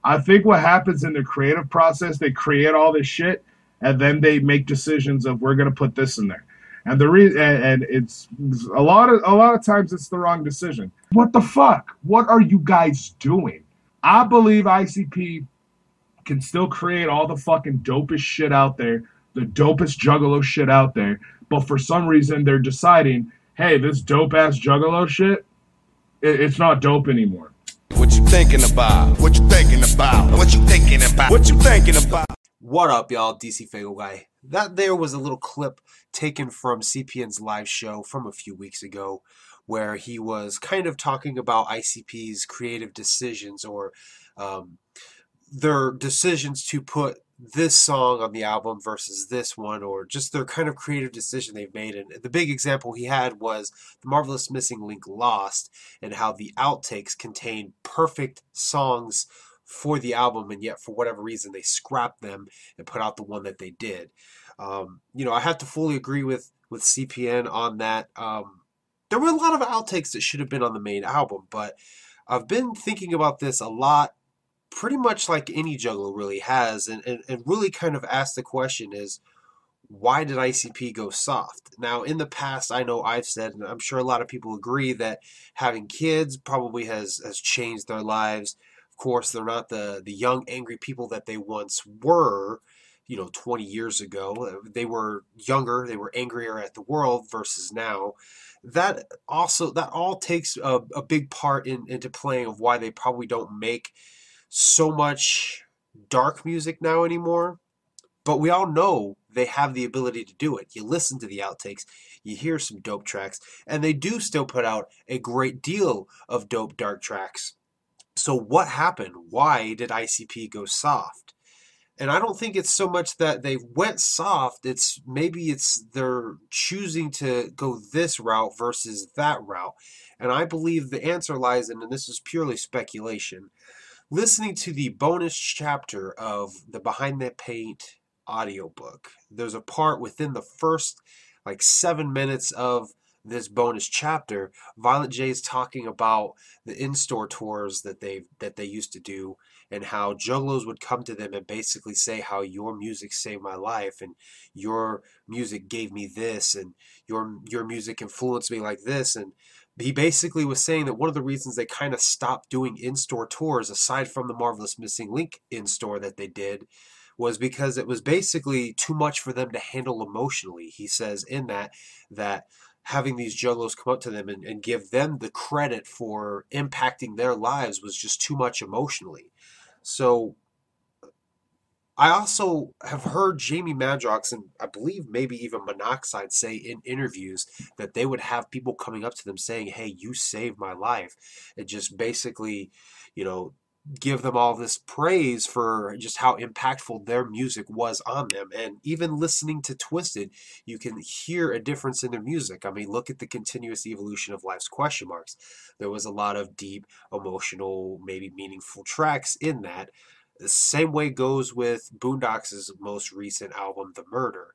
I think what happens in the creative process, they create all this shit, and then they make decisions of we're gonna put this in there. And the reason, and it's a lot of times it's the wrong decision. What the fuck? What are you guys doing? I believe ICP can still create all the fucking dopest shit out there, the dopest juggalo shit out there, but for some reason they're deciding, hey, this dope ass juggalo shit, it's not dope anymore. What you thinking about? What you thinking about? What you thinking about? What you thinking about? What up, y'all? DCFAYGOGUY. That there was a little clip taken from CPN's live show from a few weeks ago where he was kind of talking about ICP's creative decisions or their decisions to put this song on the album versus this one, or just their kind of creative decision they've made. And the big example he had was the Marvelous Missing Link Lost, and how the outtakes contain perfect songs for the album, and yet for whatever reason they scrapped them and put out the one that they did. I have to fully agree with CPN on that. There were a lot of outtakes that should have been on the main album, but I've been thinking about this a lot, pretty much like any juggler really has, and really kind of asked the question is, why did ICP go soft? Now, in the past, I know I've said, and I'm sure a lot of people agree, that having kids probably has changed their lives. Of course, they're not the young, angry people that they once were, 20 years ago. They were younger, they were angrier at the world versus now. That all takes a big part into playing of why they probably don't make so much dark music now anymore. But we all know they have the ability to do it. You listen to the outtakes, you hear some dope tracks, and they do still put out a great deal of dope dark tracks. So what happened? Why did ICP go soft? And I don't think it's so much that they went soft, maybe they're choosing to go this route versus that route. And I believe the answer lies in, and this is purely speculation, listening to the bonus chapter of the Behind the Paint audiobook. There's a part within the first 7 minutes of this bonus chapter. Violent J is talking about the in-store tours that they used to do, and how juggalos would come to them and basically say how your music saved my life, and your music gave me this, and your music influenced me like this. And he basically was saying that one of the reasons they kind of stopped doing in-store tours, aside from the Marvelous Missing Link in-store that they did, was because it was basically too much for them to handle emotionally. He says in that having these juggalos come up to them and give them the credit for impacting their lives was just too much emotionally. So I also have heard Jamie Madrox, and I believe maybe even Monoxide, say in interviews that they would have people coming up to them saying, hey, you saved my life. And just basically, give them all this praise for just how impactful their music was on them. And even listening to Twisted, you can hear a difference in their music. I mean, look at the continuous evolution of Life's Question Marks. There was a lot of deep, emotional, maybe meaningful tracks in that. The same way goes with Boondocks' most recent album, The Murder.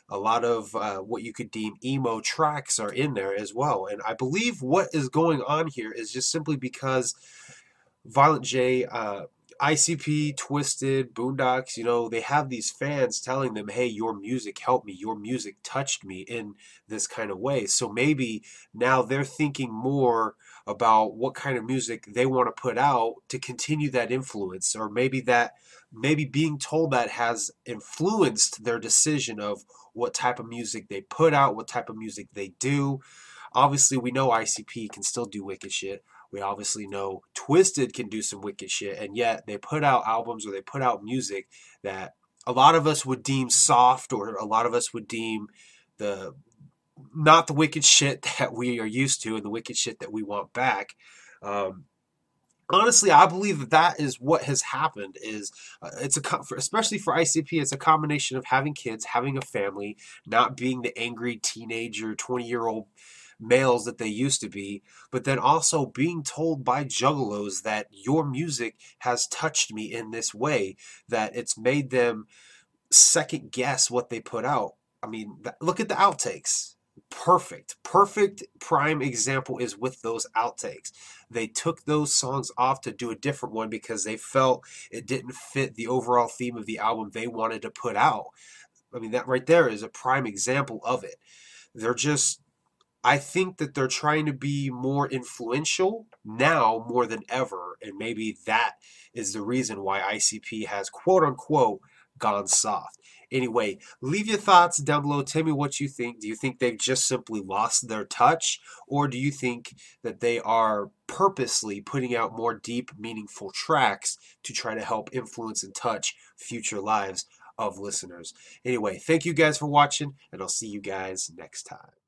A lot of what you could deem emo tracks are in there as well. And I believe what is going on here is just simply because Violent J, ICP, Twisted, Boondocks, they have these fans telling them, hey, your music helped me, your music touched me in this kind of way. So maybe now they're thinking more about what kind of music they want to put out to continue that influence, or maybe being told that has influenced their decision of what type of music they put out, what type of music they do. Obviously, we know ICP can still do wicked shit. We obviously know Twisted can do some wicked shit, and yet they put out albums or they put out music that a lot of us would deem soft, or a lot of us would deem not the wicked shit that we are used to and the wicked shit that we want back. Honestly, I believe that is what has happened. Especially for ICP, it's a combination of having kids, having a family, not being the angry teenager, 20-year-old males that they used to be, but then also being told by juggalos that your music has touched me in this way, that it's made them second guess what they put out. I mean, look at the outtakes. perfect prime example is with those outtakes. They took those songs off to do a different one because they felt it didn't fit the overall theme of the album they wanted to put out. I mean, that right there is a prime example of it. They're just, I think that they're trying to be more influential now more than ever, and maybe that is the reason why ICP has quote unquote gone soft. Anyway, leave your thoughts down below. Tell me what you think. Do you think they've just simply lost their touch, or do you think that they are purposely putting out more deep, meaningful tracks to try to help influence and touch future lives of listeners? Anyway, thank you guys for watching, and I'll see you guys next time.